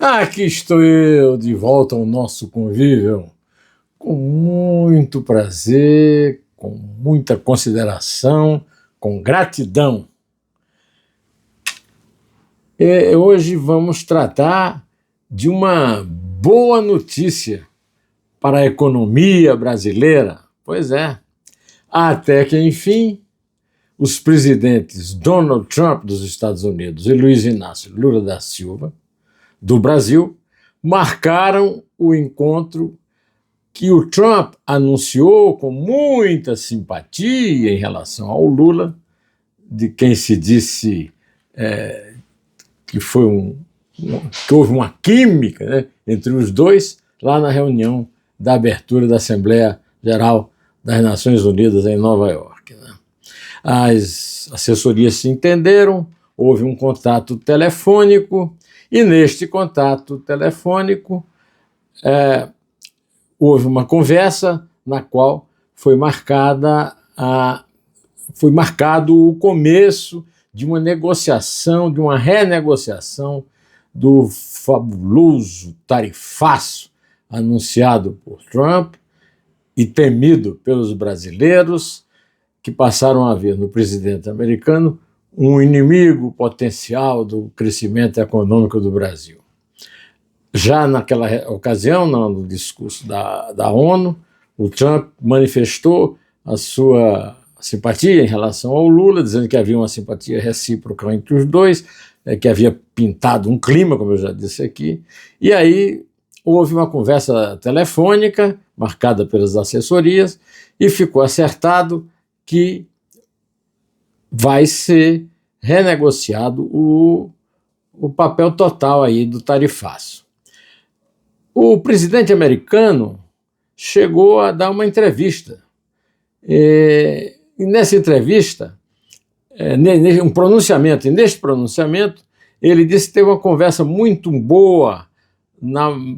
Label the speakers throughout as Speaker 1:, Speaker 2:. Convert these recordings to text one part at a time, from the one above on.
Speaker 1: Aqui estou eu, de volta ao nosso convívio, com muito prazer, com muita consideração, com gratidão. Hoje vamos tratar de uma boa notícia para a economia brasileira. Pois é, até que, enfim, os presidentes Donald Trump dos Estados Unidos e Luiz Inácio Lula da Silva do Brasil marcaram o encontro que o Trump anunciou com muita simpatia em relação ao Lula, de quem se disse que houve uma química, né, entre os dois, lá na reunião da abertura da Assembleia Geral das Nações Unidas em Nova York, né. As assessorias se entenderam, houve um contato telefônico, e neste contato telefônico houve uma conversa na qual foi marcado o começo de uma negociação, de uma renegociação do fabuloso tarifaço anunciado por Trump e temido pelos brasileiros, que passaram a ver no presidente americano um inimigo potencial do crescimento econômico do Brasil. Já naquela ocasião, no discurso da ONU, o Trump manifestou a sua simpatia em relação ao Lula, dizendo que havia uma simpatia recíproca entre os dois, que havia pintado um clima, como eu já disse aqui, e aí houve uma conversa telefônica, marcada pelas assessorias, e ficou acertado que vai ser renegociado o papel total aí do tarifaço. O presidente americano chegou a dar uma entrevista. E nessa entrevista, um pronunciamento, e neste pronunciamento, ele disse que teve uma conversa muito boa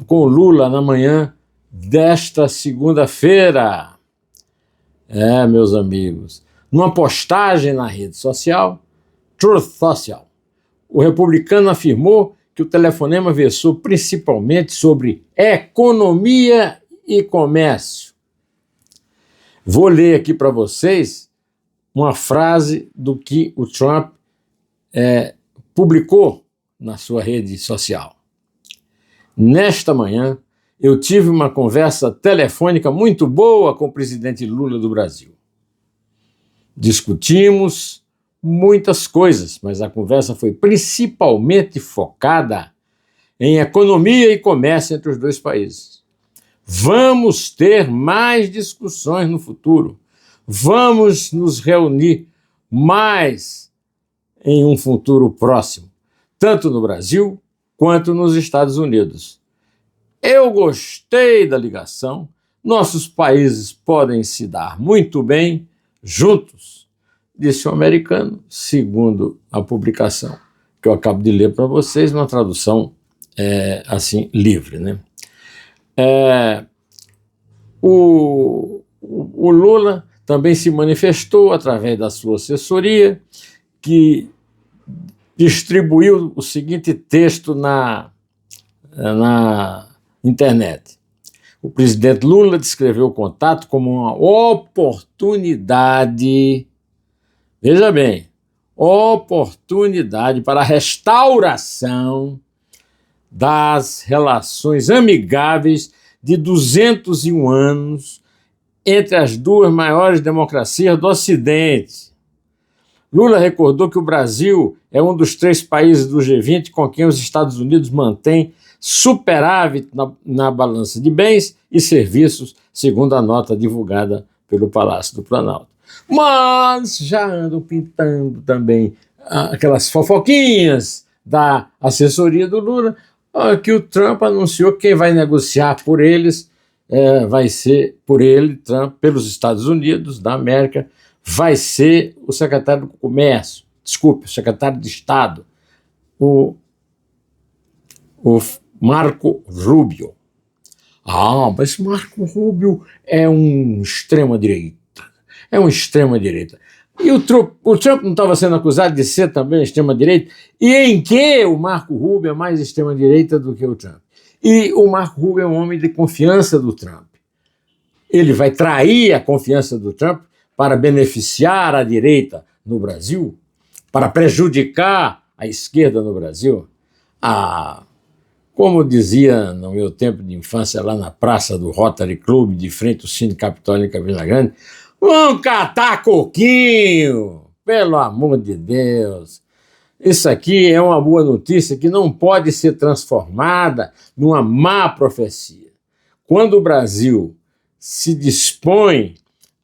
Speaker 1: com o Lula na manhã desta segunda-feira. Meus amigos, numa postagem na rede social, Truth Social, o republicano afirmou que o telefonema versou principalmente sobre economia e comércio. Vou ler aqui para vocês uma frase do que o Trump publicou na sua rede social. Nesta manhã, eu tive uma conversa telefônica muito boa com o presidente Lula do Brasil. Discutimos muitas coisas, mas a conversa foi principalmente focada em economia e comércio entre os dois países. Vamos ter mais discussões no futuro. Vamos nos reunir mais em um futuro próximo, tanto no Brasil quanto nos Estados Unidos. Eu gostei da ligação. Nossos países podem se dar muito bem juntos, disse o americano, segundo a publicação que eu acabo de ler para vocês, uma tradução assim, livre, né? O Lula também se manifestou através da sua assessoria, que distribuiu o seguinte texto na internet. O presidente Lula descreveu o contato como uma oportunidade, veja bem, oportunidade para a restauração das relações amigáveis de 201 anos entre as duas maiores democracias do Ocidente. Lula recordou que o Brasil é um dos 3 países do G20 com quem os Estados Unidos mantêm superávit na balança de bens e serviços, segundo a nota divulgada pelo Palácio do Planalto. Mas já andam pintando também aquelas fofoquinhas da assessoria do Lula, que o Trump anunciou que quem vai negociar por eles vai ser, por ele, Trump, pelos Estados Unidos da América, vai ser o secretário do Comércio, o secretário de Estado, o Marco Rubio. Mas Marco Rubio é um extrema-direita. E o Trump não estava sendo acusado de ser também extrema-direita? E em que o Marco Rubio é mais extrema-direita do que o Trump? E o Marco Rubio é um homem de confiança do Trump. Ele vai trair a confiança do Trump para beneficiar a direita no Brasil? Para prejudicar a esquerda no Brasil? Como dizia no meu tempo de infância lá na praça do Rotary Club, de frente ao Cine Capitólio em Campina Grande, vamos catar coquinho, pelo amor de Deus. Isso aqui é uma boa notícia que não pode ser transformada numa má profecia. Quando o Brasil se dispõe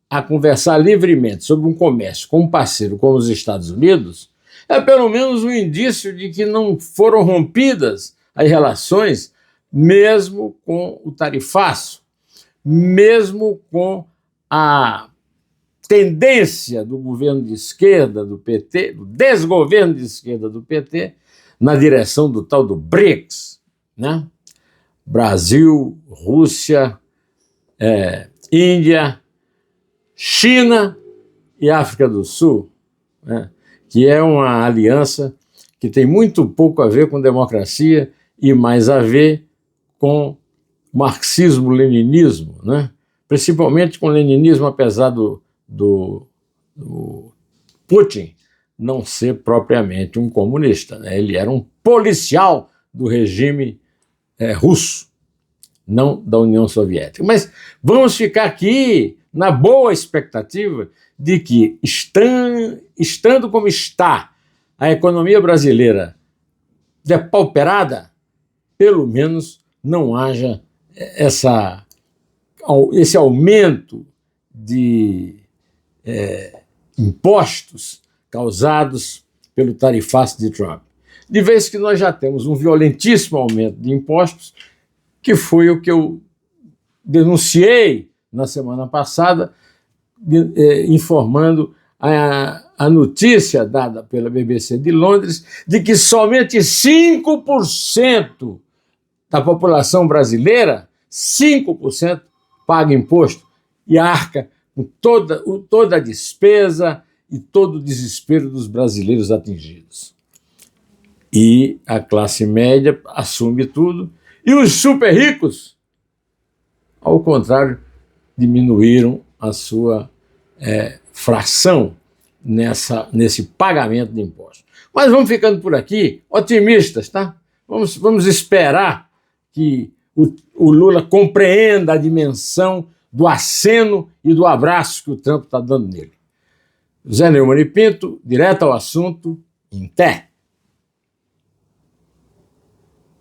Speaker 1: a conversar livremente sobre um comércio com um parceiro como os Estados Unidos, é pelo menos um indício de que não foram rompidas as relações, mesmo com o tarifaço, mesmo com a tendência do governo de esquerda do PT, do desgoverno de esquerda do PT, na direção do tal do BRICS, né? Brasil, Rússia, Índia, China e África do Sul, né? Que é uma aliança que tem muito pouco a ver com democracia e mais a ver com marxismo-leninismo, né? Principalmente com leninismo, apesar do Putin não ser propriamente um comunista, né? Ele era um policial do regime russo, não da União Soviética. Mas vamos ficar aqui na boa expectativa de que, estando como está a economia brasileira depauperada, pelo menos não haja esse aumento de impostos causados pelo tarifaço de Trump. De vez que nós já temos um violentíssimo aumento de impostos, que foi o que eu denunciei na semana passada, informando a notícia dada pela BBC de Londres de que somente 5% da população brasileira, 5%, paga imposto e arca com toda a despesa e todo o desespero dos brasileiros atingidos. E a classe média assume tudo, e os super ricos, ao contrário, diminuíram a sua fração nesse pagamento de impostos. Mas vamos ficando por aqui, otimistas, tá? Vamos esperar que o Lula compreenda a dimensão do aceno e do abraço que o Trump está dando nele. José Neumann e Pinto, direto ao assunto, em té.